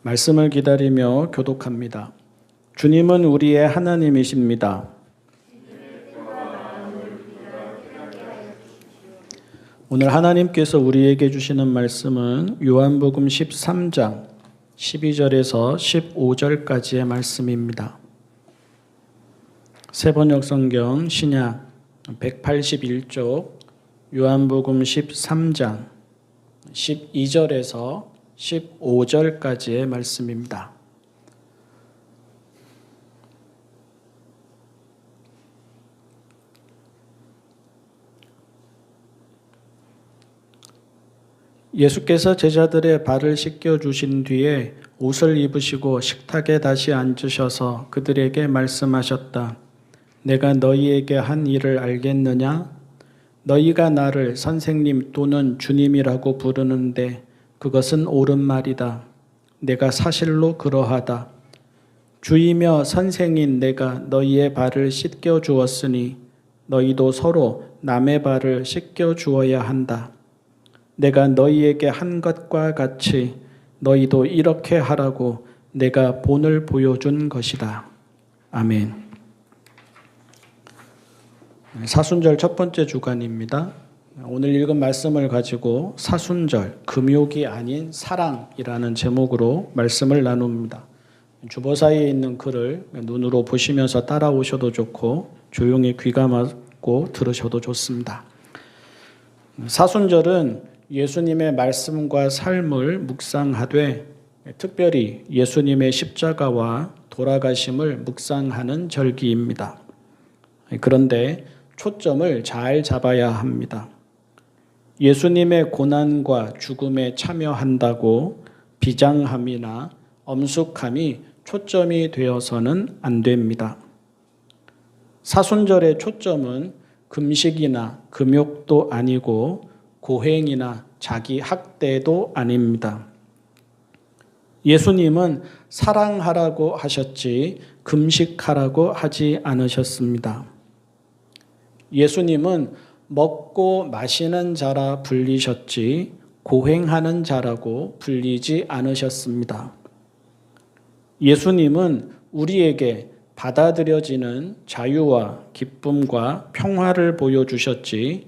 말씀을 기다리며 교독합니다. 주님은 우리의 하나님이십니다. 오늘 하나님께서 우리에게 주시는 말씀은 요한복음 13장 12절에서 15절까지의 말씀입니다. 새번역성경 신약 181쪽 요한복음 13장 12절에서 15절까지의 말씀입니다. 예수께서 제자들의 발을 씻겨 주신 뒤에 옷을 입으시고 식탁에 다시 앉으셔서 그들에게 말씀하셨다. 내가 너희에게 한 일을 알겠느냐? 너희가 나를 선생님 또는 주님이라고 부르는데 그것은 옳은 말이다. 내가 사실로 그러하다. 주이며 선생인 내가 너희의 발을 씻겨 주었으니 너희도 서로 남의 발을 씻겨 주어야 한다. 내가 너희에게 한 것과 같이 너희도 이렇게 하라고 내가 본을 보여준 것이다. 아멘. 사순절 첫 번째 주간입니다. 오늘 읽은 말씀을 가지고 사순절, 금욕이 아닌 사랑이라는 제목으로 말씀을 나눕니다. 주보사에 있는 글을 눈으로 보시면서 따라오셔도 좋고 조용히 귀감하고 들으셔도 좋습니다. 사순절은 예수님의 말씀과 삶을 묵상하되 특별히 예수님의 십자가와 돌아가심을 묵상하는 절기입니다. 그런데 초점을 잘 잡아야 합니다. 예수님의 고난과 죽음에 참여한다고 비장함이나 엄숙함이 초점이 되어서는 안 됩니다. 사순절의 초점은 금식이나 금욕도 아니고 고행이나 자기 학대도 아닙니다. 예수님은 사랑하라고 하셨지 금식하라고 하지 않으셨습니다. 예수님은 먹고 마시는 자라 불리셨지 고행하는 자라고 불리지 않으셨습니다. 예수님은 우리에게 받아들여지는 자유와 기쁨과 평화를 보여주셨지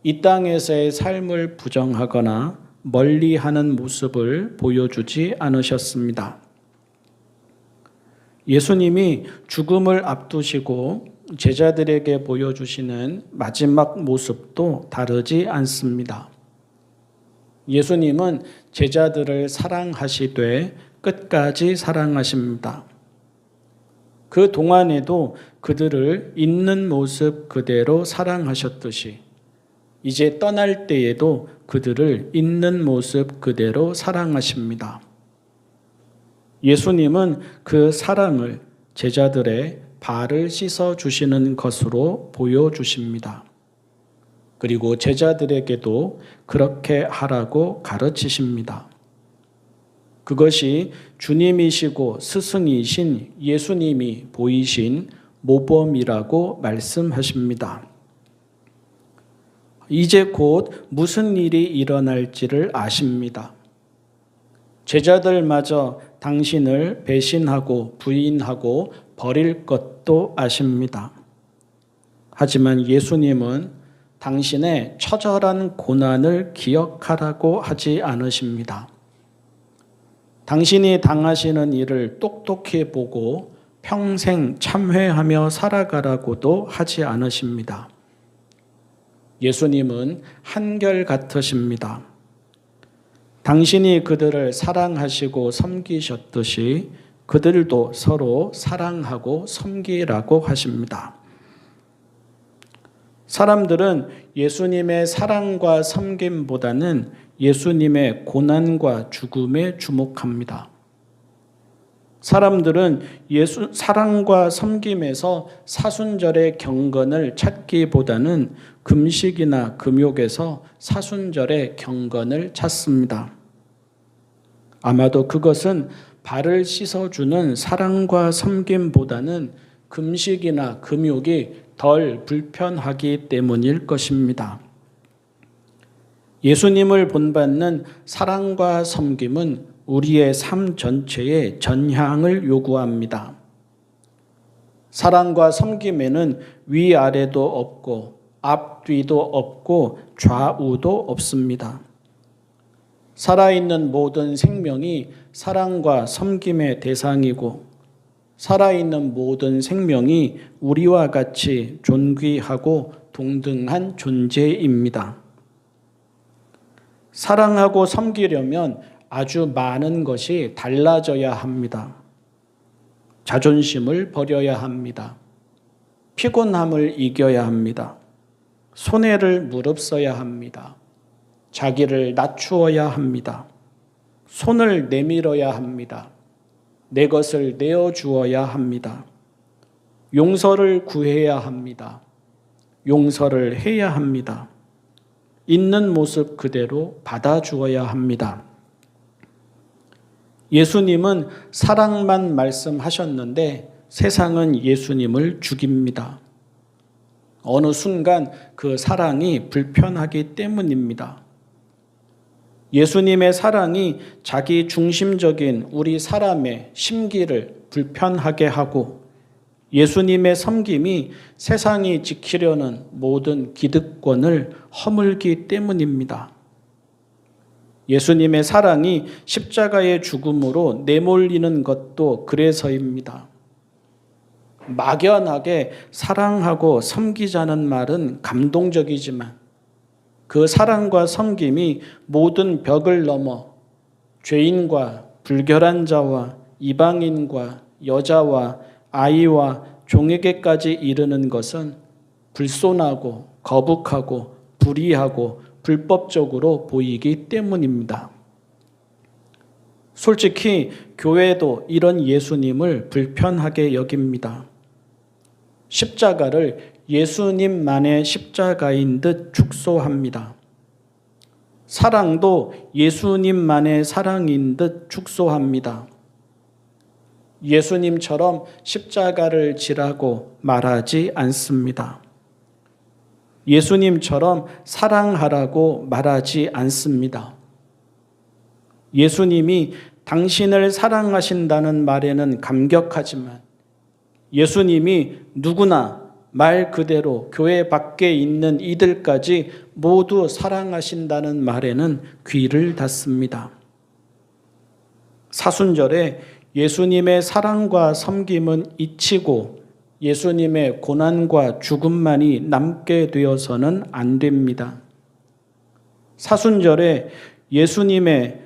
이 땅에서의 삶을 부정하거나 멀리하는 모습을 보여주지 않으셨습니다. 예수님이 죽음을 앞두시고 제자들에게 보여주시는 마지막 모습도 다르지 않습니다. 예수님은 제자들을 사랑하시되 끝까지 사랑하십니다. 그 동안에도 그들을 있는 모습 그대로 사랑하셨듯이 이제 떠날 때에도 그들을 있는 모습 그대로 사랑하십니다. 예수님은 그 사랑을 제자들의 발을 씻어 주시는 것으로 보여주십니다. 그리고 제자들에게도 그렇게 하라고 가르치십니다. 그것이 주님이시고 스승이신 예수님이 보이신 모범이라고 말씀하십니다. 이제 곧 무슨 일이 일어날지를 아십니다. 제자들마저 당신을 배신하고 부인하고 버릴 것도 아십니다. 하지만 예수님은 당신의 처절한 고난을 기억하라고 하지 않으십니다. 당신이 당하시는 일을 똑똑히 보고 평생 참회하며 살아가라고도 하지 않으십니다. 예수님은 한결같으십니다. 당신이 그들을 사랑하시고 섬기셨듯이 그들도 서로 사랑하고 섬기라고 하십니다. 사람들은 예수님의 사랑과 섬김보다는 예수님의 고난과 죽음에 주목합니다. 사람들은 사랑과 섬김에서 사순절의 경건을 찾기보다는 금식이나 금욕에서 사순절의 경건을 찾습니다. 아마도 그것은 발을 씻어주는 사랑과 섬김보다는 금식이나 금욕이 덜 불편하기 때문일 것입니다. 예수님을 본받는 사랑과 섬김은 우리의 삶 전체에 전향을 요구합니다. 사랑과 섬김에는 위아래도 없고 앞뒤도 없고 좌우도 없습니다. 살아있는 모든 생명이 사랑과 섬김의 대상이고 살아있는 모든 생명이 우리와 같이 존귀하고 동등한 존재입니다. 사랑하고 섬기려면 아주 많은 것이 달라져야 합니다. 자존심을 버려야 합니다. 피곤함을 이겨야 합니다. 손해를 무릅써야 합니다. 자기를 낮추어야 합니다. 손을 내밀어야 합니다. 내 것을 내어주어야 합니다. 용서를 구해야 합니다. 용서를 해야 합니다. 있는 모습 그대로 받아주어야 합니다. 예수님은 사랑만 말씀하셨는데 세상은 예수님을 죽입니다. 어느 순간 그 사랑이 불편하기 때문입니다. 예수님의 사랑이 자기 중심적인 우리 사람의 심기를 불편하게 하고 예수님의 섬김이 세상이 지키려는 모든 기득권을 허물기 때문입니다. 예수님의 사랑이 십자가의 죽음으로 내몰리는 것도 그래서입니다. 막연하게 사랑하고 섬기자는 말은 감동적이지만 그 사랑과 섬김이 모든 벽을 넘어 죄인과 불결한 자와 이방인과 여자와 아이와 종에게까지 이르는 것은 불손하고 거북하고 불의하고 불법적으로 보이기 때문입니다. 솔직히 교회도 이런 예수님을 불편하게 여깁니다. 십자가를 예수님만의 십자가인 듯 축소합니다. 사랑도 예수님만의 사랑인 듯 축소합니다. 예수님처럼 십자가를 지라고 말하지 않습니다. 예수님처럼 사랑하라고 말하지 않습니다. 예수님이 당신을 사랑하신다는 말에는 감격하지만 예수님이 누구나 말 그대로 교회 밖에 있는 이들까지 모두 사랑하신다는 말에는 귀를 닫습니다. 사순절에 예수님의 사랑과 섬김은 잊히고 예수님의 고난과 죽음만이 남게 되어서는 안 됩니다. 사순절에 예수님의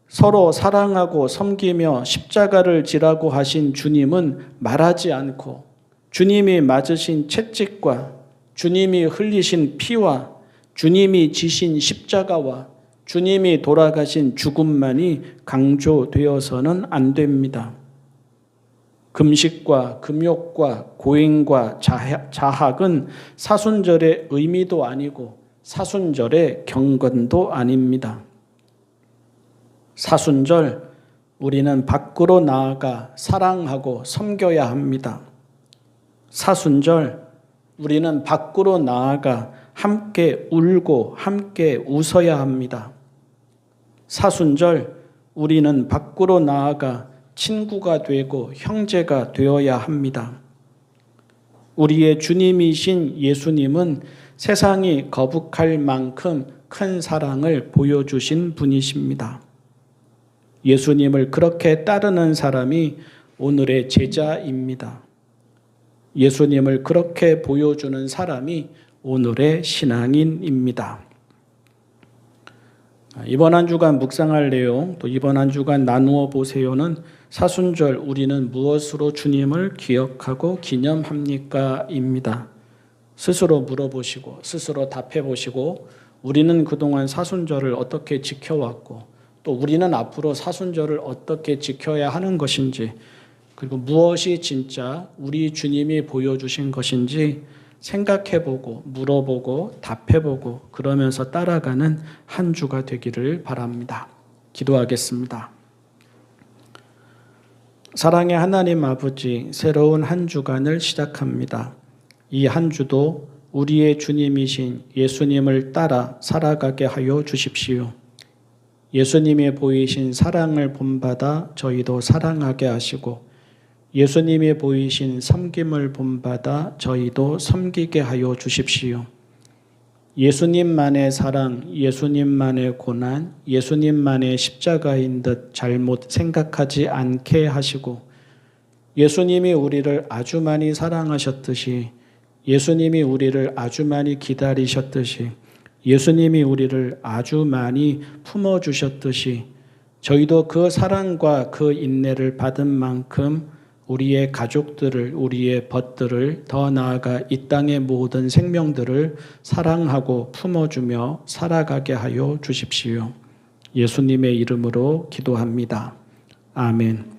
서로 사랑하고 섬기며 십자가를 지라고 하신 주님은 말하지 않고 주님이 맞으신 채찍과 주님이 흘리신 피와 주님이 지신 십자가와 주님이 돌아가신 죽음만이 강조되어서는 안 됩니다. 금식과 금욕과 고행과 자학은 사순절의 의미도 아니고 사순절의 경건도 아닙니다. 사순절 우리는 밖으로 나아가 사랑하고 섬겨야 합니다. 사순절 우리는 밖으로 나아가 함께 울고 함께 웃어야 합니다. 사순절 우리는 밖으로 나아가 친구가 되고 형제가 되어야 합니다. 우리의 주님이신 예수님은 세상이 거북할 만큼 큰 사랑을 보여주신 분이십니다. 예수님을 그렇게 따르는 사람이 오늘의 제자입니다. 예수님을 그렇게 보여주는 사람이 오늘의 신앙인입니다. 이번 한 주간 묵상할 내용, 또 이번 한 주간 나누어 보세요는 사순절 우리는 무엇으로 주님을 기억하고 기념합니까? 입니다. 스스로 물어보시고 스스로 답해보시고 우리는 그동안 사순절을 어떻게 지켜왔고 또 우리는 앞으로 사순절을 어떻게 지켜야 하는 것인지 그리고 무엇이 진짜 우리 주님이 보여주신 것인지 생각해보고 물어보고 답해보고 그러면서 따라가는 한 주가 되기를 바랍니다. 기도하겠습니다. 사랑의 하나님 아버지, 새로운 한 주간을 시작합니다. 이 한 주도 우리의 주님이신 예수님을 따라 살아가게 하여 주십시오. 예수님이 보이신 사랑을 본받아 저희도 사랑하게 하시고 예수님이 보이신 섬김을 본받아 저희도 섬기게 하여 주십시오. 예수님만의 사랑, 예수님만의 고난, 예수님만의 십자가인 듯 잘못 생각하지 않게 하시고 예수님이 우리를 아주 많이 사랑하셨듯이 예수님이 우리를 아주 많이 기다리셨듯이 예수님이 우리를 아주 많이 품어주셨듯이 저희도 그 사랑과 그 인내를 받은 만큼 우리의 가족들을, 우리의 벗들을, 더 나아가 이 땅의 모든 생명들을 사랑하고 품어주며 살아가게 하여 주십시오. 예수님의 이름으로 기도합니다. 아멘.